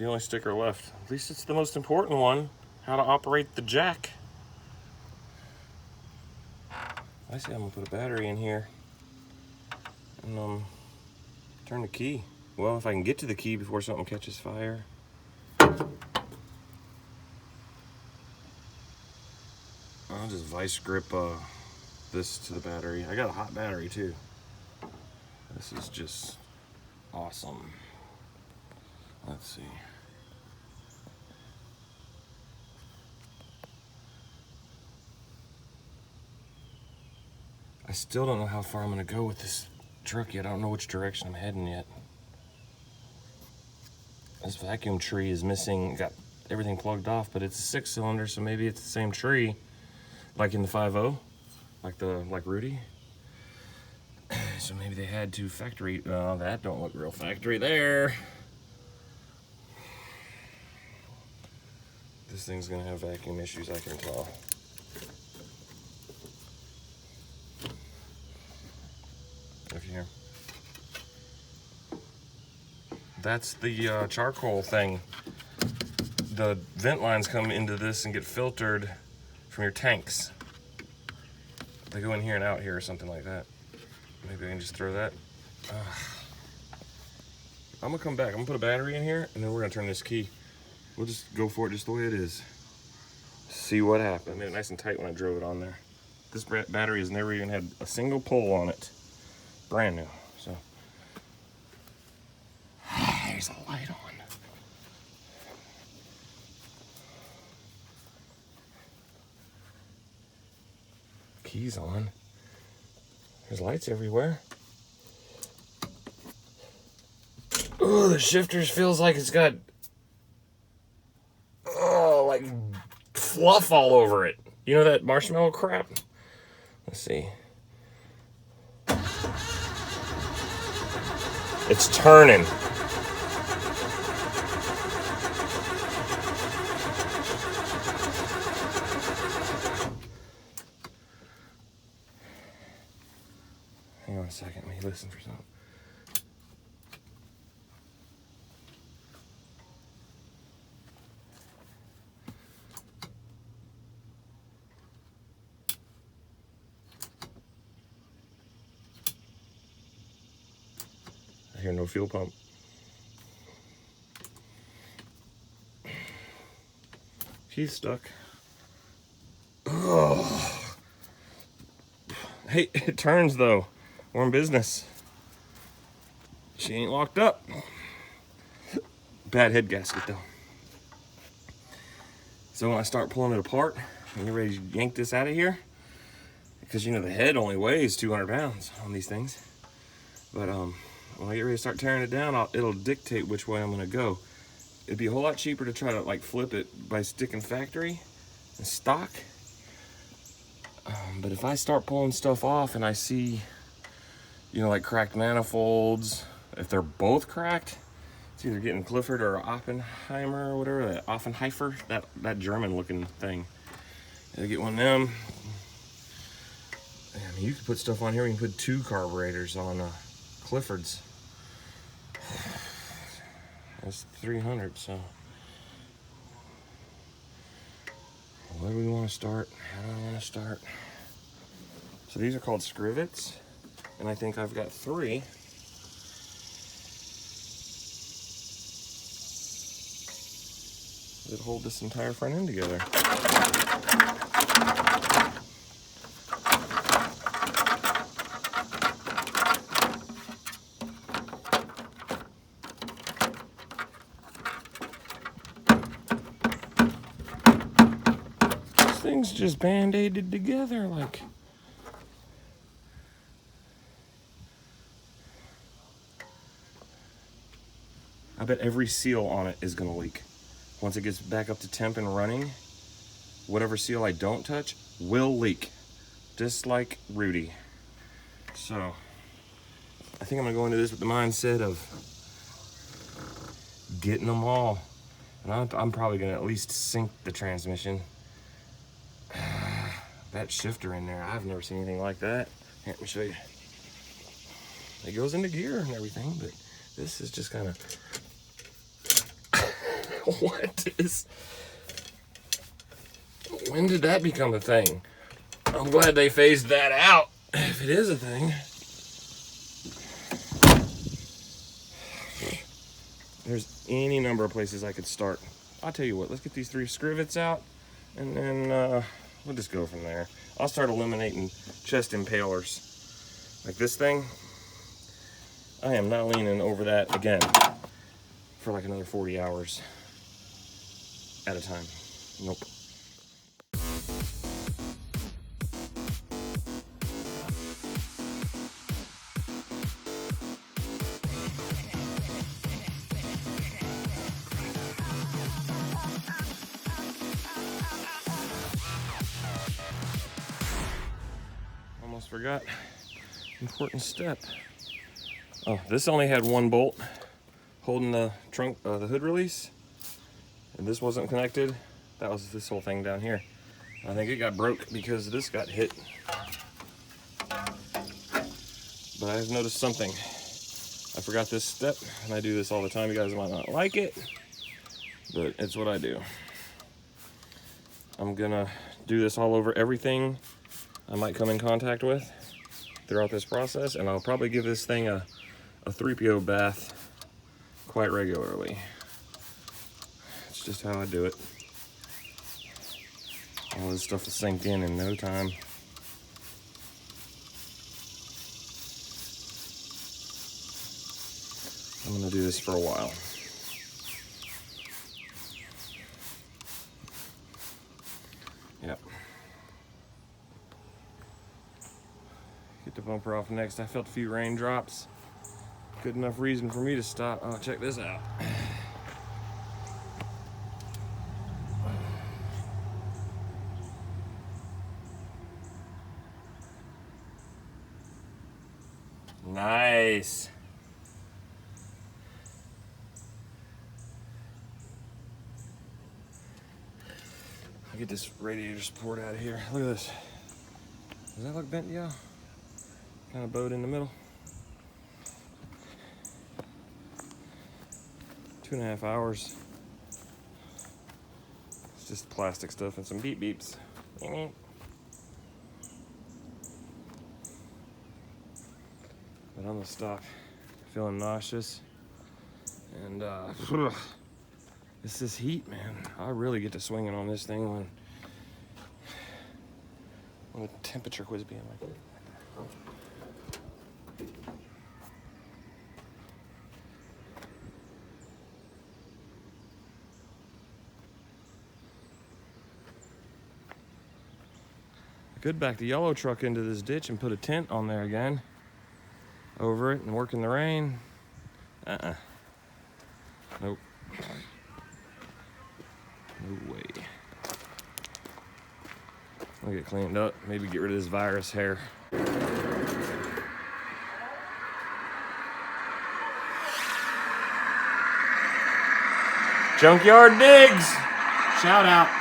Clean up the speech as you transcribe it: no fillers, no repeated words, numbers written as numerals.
the only sticker left. At least it's the most important one. How to operate the jack. I see I'm gonna put a battery in here and turn the key. Well, if I can get to the key before something catches fire. I'll just vice grip this to the battery. I got a hot battery too. This is just awesome. Let's see. I still don't know how far I'm gonna go with this truck yet. I don't know which direction I'm heading yet. This vacuum tree is missing, got everything plugged off, but it's a 6-cylinder, so maybe it's the same tree, like in the 5.0, like Rudy. So maybe they had to factory. Oh, that don't look real factory there. This thing's gonna have vacuum issues, I can tell. If you hear. That's the charcoal thing. The vent lines come into this and get filtered from your tanks. They go in here and out here or something like that. Maybe I can just throw that. I'm gonna come back. I'm gonna put a battery in here and then we're gonna turn this key. We'll just go for it just the way it is. See what happens. I made it nice and tight when I drove it on there. This battery has never even had a single pull on it. Brand new, so. There's a light on. Keys on. There's lights everywhere. Oh, the shifters feels like it's got, oh, like fluff all over it. You know that marshmallow crap? Let's see. It's turning. Hang on a second, let me listen for something. I hear no fuel pump. She's stuck. Oh. Hey, it turns though. We're in business. She ain't locked up. Bad head gasket though. So when I start pulling it apart and you're ready to yank this out of here, because you know the head only weighs 200 pounds on these things. But when I get ready to start tearing it down, it'll dictate which way I'm gonna go. It'd be a whole lot cheaper to try to like flip it by sticking factory and stock. But if I start pulling stuff off and I see, you know, like cracked manifolds, if they're both cracked, it's either getting Clifford or Oppenheimer or whatever, that Offenheimer, that German looking thing. I'll get one of them. I mean, you can put stuff on here, you can put 2 carburetors on Clifford's. That's 300, so. Where do we want to start? How do I want to start? So these are called scrivets, and I think I've got 3. That hold this entire front end together. This thing's just band-aided together like. I bet every seal on it is gonna leak. Once it gets back up to temp and running, whatever seal I don't touch will leak, just like Rudy. So, I think I'm gonna go into this with the mindset of getting them all. And I'm probably gonna at least sink the transmission. That shifter in there, I've never seen anything like that. Here, let me show you. It goes into gear and everything, but this is just kind of What is... When did that become a thing? I'm glad they phased that out, if it is a thing. There's any number of places I could start. I'll tell you what, let's get these 3 scrivets out, and then we'll just go from there. I'll start eliminating chest impalers. Like this thing, I am not leaning over that again for like another 40 hours at a time. Nope. Almost forgot. Important step. Oh, this only had 1 bolt holding the trunk, the hood release, and this wasn't connected. That was this whole thing down here. I think it got broke because this got hit. But I've noticed something. I forgot this step, and I do this all the time. You guys might not like it, but it's what I do. I'm gonna do this all over everything I might come in contact with throughout this process, and I'll probably give this thing a 3PO bath quite regularly. It's just how I do it. All this stuff will sink in no time. I'm gonna do this for a while. Yep. Get the bumper off next. I felt a few raindrops. Good enough reason for me to stop. Oh, check this out. Nice. I'll get this radiator support out of here. Look at this. Does that look bent, y'all? Kind of bowed in the middle. 2.5 hours. It's just plastic stuff and some beep beeps. But I'm gonna stop. Feeling nauseous. And it's this heat, man. I really get to swinging on this thing when the temperature quits being like that. I could back the yellow truck into this ditch and put a tent on there again over it and work in the rain. Nope. No way. I'll get cleaned up, maybe get rid of this virus hair. Junkyard Digs! Shout out.